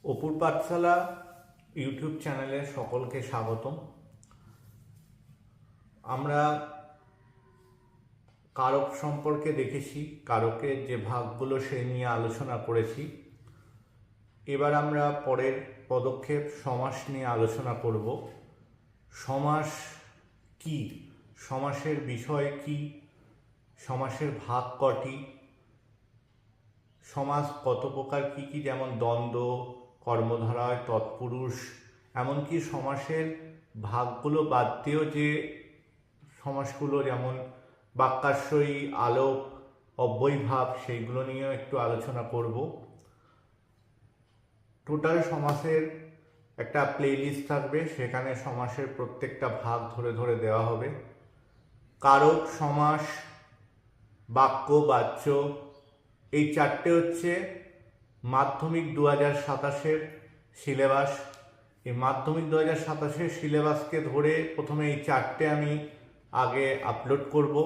অপুর পাঠশালা ইউটিউব চ্যানেলে সকলকে স্বাগতম। আমরা কারক সম্পর্কে দেখেছি, কারকের যে ভাগগুলো সেই নিয়ে আলোচনা করেছি। এবার আমরা পরের পদক্ষেপ সমাস নিয়ে আলোচনা করব। সমাস কি, সমাসের বিষয় কি, সমাসের ভাগ কটি, সমাস কত প্রকার, কি কি, যেমন দ্বন্দ্ব, কর্মধারয়, তৎপুরুষ, এমনকি সমাসের ভাগগুলো বাদ দিয়েও যে সমাসগুলো, যেমন বাক্যাশ্রয়ী, আলোক, অব্যয়ভাব, সেইগুলো নিয়েও একটু আলোচনা করব। টোটাল সমাসের একটা প্লেলিস্ট থাকবে, সেখানে সমাসের প্রত্যেকটা ভাগ ধরে ধরে দেওয়া হবে। কারক, সমাস, বাক্য, বাচ্য, এই চারটে হচ্ছে মাধ্যমিক 2027-এর সিলেবাস। এই মাধ্যমিক 2027-এর সিলেবাসকে ধরে প্রথমে এই চারটে আমি আগে আপলোড করব।